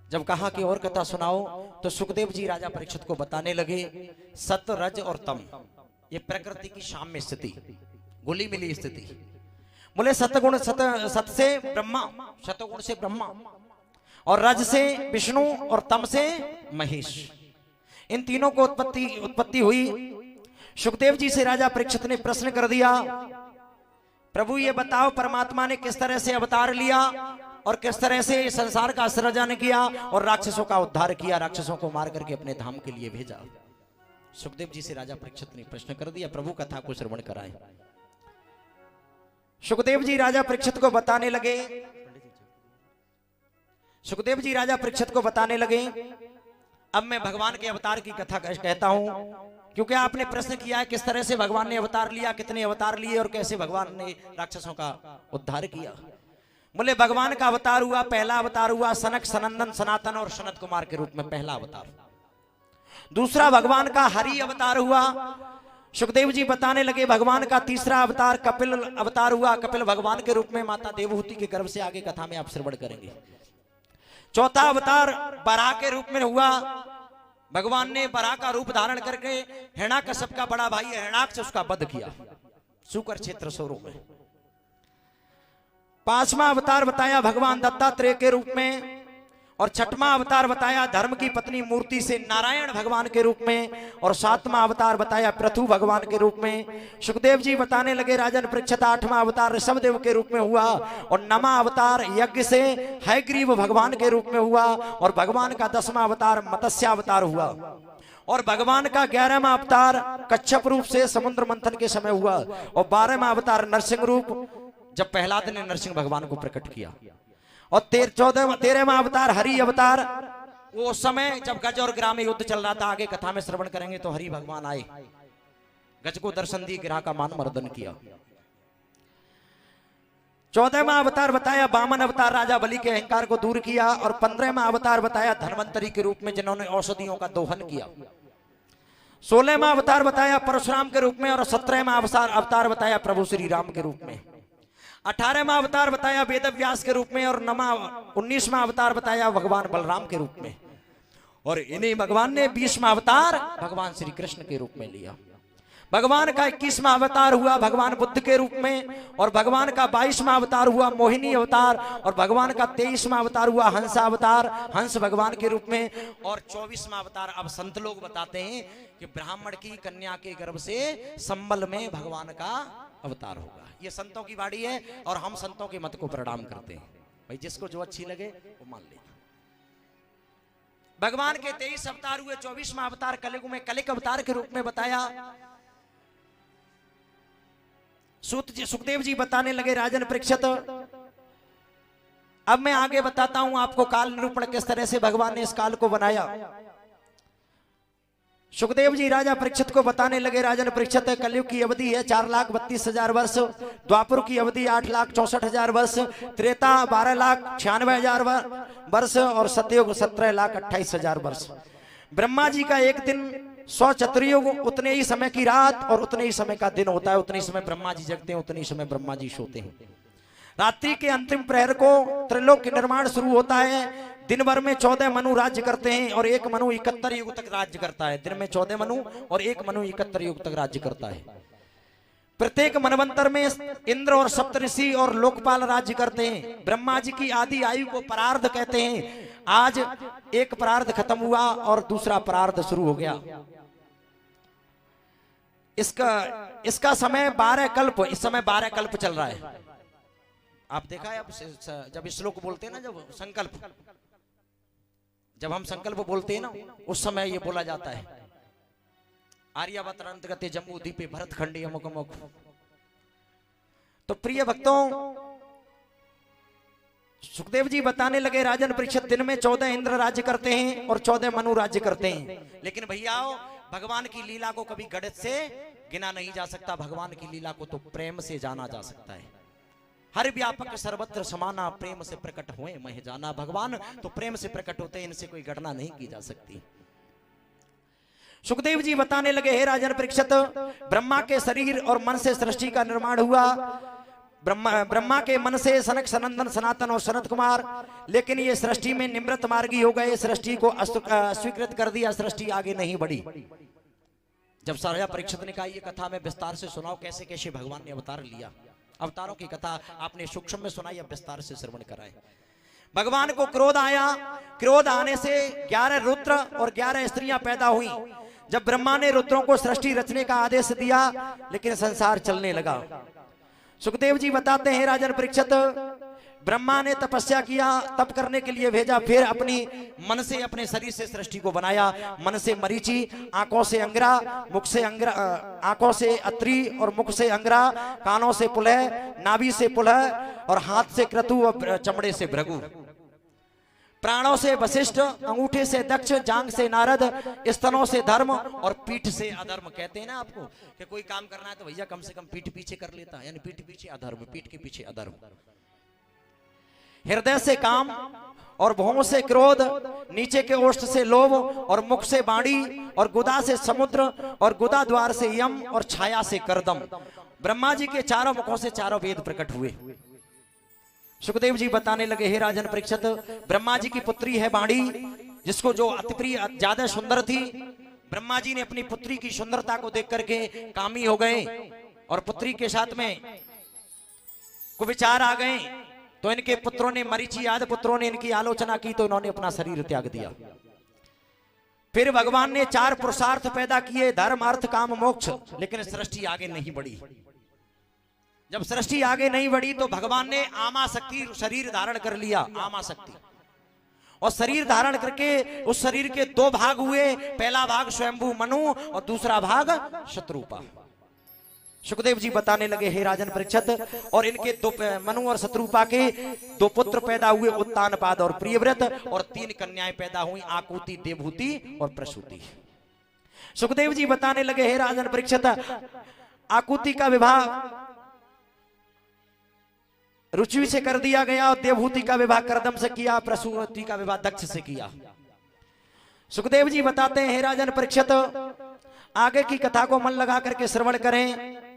जब कहा कि और कथा सुनाओ तो सुखदेव जी राजा परीक्षित को बताने लगे सत रज और तम, ये प्रकृति की साम्य स्थिति, घुली मिली स्थिति। बोले सतगुण सत से ब्रह्मा, सतगुण से ब्रह्मा, और रज से विष्णु और तम से महेश, इन तीनों को उत्पत्ति हुई। सुखदेव जी से राजा परीक्षित ने प्रश्न कर दिया, प्रभु ये बताओ परमात्मा ने किस तरह से अवतार लिया और किस तरह से संसार का सृजन किया और राक्षसों का उद्धार किया, राक्षसों को मार करके अपने धाम के लिए भेजा। सुखदेव जी से राजा परीक्षित ने प्रश्न कर दिया, प्रभु कथा को श्रवण कराए। सुखदेव जी राजा परीक्षित को बताने लगे, सुखदेव जी राजा परीक्षित को बताने लगे, अब मैं भगवान के अवतार की कथा कहता हूं, क्योंकि आपने प्रश्न किया है किस तरह से भगवान ने अवतार लिया, कितने अवतार लिए और कैसे भगवान ने राक्षसों का उद्धार किया। बोले भगवान का अवतार हुआ, पहला अवतार हुआ सनक सनंदन सनातन और सनत कुमार के रूप में, पहला अवतार। दूसरा भगवान का हरि अवतार हुआ। सुखदेव जी बताने लगे भगवान का तीसरा अवतार कपिल अवतार हुआ, कपिल भगवान के रूप में माता देवहूति के गर्भ से, आगे कथा में आप श्रवण करेंगे। चौथा अवतार बराह के रूप में हुआ, भगवान ने बराह का रूप धारण करके हिरण्याकश्यप का बड़ा भाई हिरण्याक्ष उसका वध किया सूकर क्षेत्र स्वरूप में। पांचवा अवतार बताया भगवान दत्तात्रेय के रूप में, और छठवां अवतार बताया धर्म की पत्नी मूर्ति से नारायण भगवान के रूप में, और सातवां अवतार बताया पृथु भगवान के रूप में। सुखदेव जी बताने लगे राजन परीक्षित आठवां अवतार ऋषभदेव के रूप में हुआ, और नवां अवतार यज्ञ से हयग्रीव भगवान के रूप में हुआ, और भगवान का 10वां अवतार मत्स्यावतार हुआ, और भगवान का 11वां अवतार कच्छप रूप से समुद्र मंथन के समय हुआ, और 12वां अवतार नरसिंह रूप, जब प्रहलाद ने नरसिंह भगवान को प्रकट किया, और 13वां अवतार हरि अवतार, वो समय जब गज और गिरा में युद्ध चल रहा था, आगे कथा में श्रवण करेंगे तो हरि भगवान आए, गज को दर्शन दी, गिरा का मान मर्दन किया। 14वां अवतार बताया वामन अवतार, राजा बलि के अहंकार को दूर किया, और 15वां अवतार बताया धन्वंतरी के रूप में जिन्होंने औषधियों का दोहन किया। 16वां अवतार बताया परशुराम के रूप में, और 17वां अवतार बताया प्रभु श्री राम के रूप में। 18वां अवतार बताया वेद व्यास के रूप में, और 19वां अवतार बताया भगवान बलराम के रूप में, और इन्हीं भगवान ने 20वां अवतार भगवान श्री कृष्ण के रूप में लिया। भगवान का 21वां अवतार हुआ भगवान बुद्ध के रूप में, और भगवान का 22वां अवतार हुआ मोहिनी अवतार, और भगवान का 23वां अवतार हुआ हंस अवतार, हंस भगवान के रूप में, और 24वां अवतार अब संत लोग बताते हैं कि ब्राह्मण की कन्या के गर्भ से संबल में भगवान का अवतार होगा। ये संतों की वाणी है, और हम संतों के मत को प्रणाम करते हैं। भाई जिसको जो अच्छी लगे वो मान ले। भगवान के 23 अवतार हुए, 24वां अवतार कलियुग में कलिक अवतार के रूप में बताया। सुखदेव जी बताने लगे राजन परीक्षित, अब मैं आगे बताता हूं आपको काल निरूपण किस तरह से भगवान ने इस काल को बनाया। सुखदेव जी राजा परीक्षित को बताने लगे राजन परीक्षित, कलयुग की अवधि है 4,32,000 वर्ष, द्वापर की अवधि 8,64,000 वर्ष, त्रेता 12,96,000 वर्ष, और सतयुग 17,28,000 वर्ष। ब्रह्मा जी का एक दिन 100 चतुर्युग, उतने ही समय की रात और उतने ही समय का दिन होता है। उतने ही समय ब्रह्मा जी जगते हैं, उतने ही समय ब्रह्मा जी सोते हैं। रात्रि के अंतिम प्रहर को त्रिलोक के निर्माण शुरू होता है। दिन भर में 14 मनु राज्य करते हैं, और एक मनु 71 युग तक राज्य करता है। दिन में 14 मनु और एक मनु 71 युग तक राज्य करता है। प्रत्येक मनवंतर में इंद्र और सप्तऋषि और लोकपाल राज्य करते हैं। ब्रह्मा जी की आदि आयु को परार्ध कहते हैं। आज एक परार्ध खत्म हुआ और दूसरा परार्ध शुरू हो गया। इसका समय 12 कल्प, इस समय 12 कल्प चल रहा है। आप देखा है, अब जब श्लोक बोलते हैं ना, जब संकल्प, जब हम संकल्प बोलते हैं ना, उस समय ये बोला जाता है आर्यावत अंतर्गत जम्मू द्वीपे भरत खंडी अमुक अमुक। तो प्रिय भक्तों, सुखदेव जी बताने लगे राजन परीक्षित, दिन में 14 इंद्र राज्य करते हैं और 14 मनु राज्य करते हैं। लेकिन भैया भगवान की लीला को कभी गणित से गिना नहीं जा सकता। भगवान की लीला को तो प्रेम से जाना जा सकता है। हर व्यापक सर्वत्र समाना, प्रेम से प्रकट हुए मह जाना। भगवान तो प्रेम से प्रकट होते हैं, इनसे कोई गणना नहीं की जा सकती। सुखदेव जी बताने लगे हे राजन परीक्षित, ब्रह्मा के शरीर और मन से सृष्टि का निर्माण हुआ। ब्रह्मा के मन से सनक सनंदन सनातन और सनत कुमार, लेकिन ये सृष्टि में निमृत मार्गी हो गए, सृष्टि को अस्वीकृत कर दिया, सृष्टि आगे नहीं बढ़ी। जब राजा परीक्षित ने कहा ये कथा में विस्तार से सुनाओ, कैसे कैसे भगवान ने अवतार लिया, अवतारों की कथा आपने सूक्ष्म में सुनाई, अब विस्तार से श्रवण कराए। भगवान को क्रोध आया, क्रोध आने से 11 रुद्र और 11 स्त्रियां पैदा हुई। जब ब्रह्मा ने रुद्रों को सृष्टि रचने का आदेश दिया, लेकिन संसार चलने लगा। सुखदेव जी बताते हैं, राजन परीक्षित, ब्रह्मा ने तपस्या किया, तप करने के लिए भेजा, फिर अपनी मन से अपने शरीर से सृष्टि को बनाया। मन से मरीचि, आंखों से अंगरा, मुख से अंगरा, आंखों से अत्रि और मुख से अंगरा, कानों से पुलह, नाभि से पुलह और हाथ से क्रतु और चमड़े से भृगु, प्राणों से वशिष्ठ, अंगूठे से दक्ष, जांग से नारद, स्तनों से धर्म और पीठ से अधर्म। कहते हैं ना आपको कि कोई काम करना है तो भैया कम से कम पीठ पीछे कर लेता है, यानी पीठ पीछे अधर्म, पीठ के पीछे अधर्म। हृदय से काम और भौं से क्रोध, नीचे के ओष्ठ से लोभ और मुख से बाणी और गुदा से समुद्र और गुदा द्वार से यम और छाया से करदम। ब्रह्मा जी के चारों मुखों से चारों वेद प्रकट हुए। सुखदेव जी बताने लगे, हे राजन परीक्षित, ब्रह्मा जी की पुत्री है बाणी, जिसको जो अति प्रिय ज्यादा सुंदर थी। ब्रह्मा जी ने अपनी पुत्री की सुंदरता को देख करके कामी हो गए और पुत्री के साथ में कुविचार आ गए। तो इनके पुत्रों ने, मरीचि आदि पुत्रों ने इनकी आलोचना की, तो इन्होंने अपना शरीर त्याग दिया। फिर भगवान ने 4 पुरुषार्थ पैदा किए, धर्म अर्थ काम मोक्ष, लेकिन सृष्टि आगे नहीं बढ़ी। जब सृष्टि आगे नहीं बढ़ी तो भगवान ने आमा शक्ति शरीर धारण कर लिया, आमा शक्ति, और शरीर धारण करके उस शरीर के 2 भाग हुए। पहला भाग स्वयंभू मनु और दूसरा भाग शत्रुपा। सुखदेव जी बताने लगे, हे राजन परीक्षित, और इनके 2 मनु और शत्रुपा के 2 पुत्र पैदा हुए, उत्तानपाद और प्रियव्रत, और 3 कन्याएं पैदा हुई, आकुति, देवहूति और प्रसूति। सुखदेव जी बताने लगे, हे राजन परीक्षित, आकुति का विवाह रुचि से कर दिया गया और देवहूति का विवाह करदम से किया, प्रसूति का विवाह दक्ष से किया। सुखदेव जी बताते हैं, हे राजन परीक्षित, आगे की कथा को मन लगा करके श्रवण करें।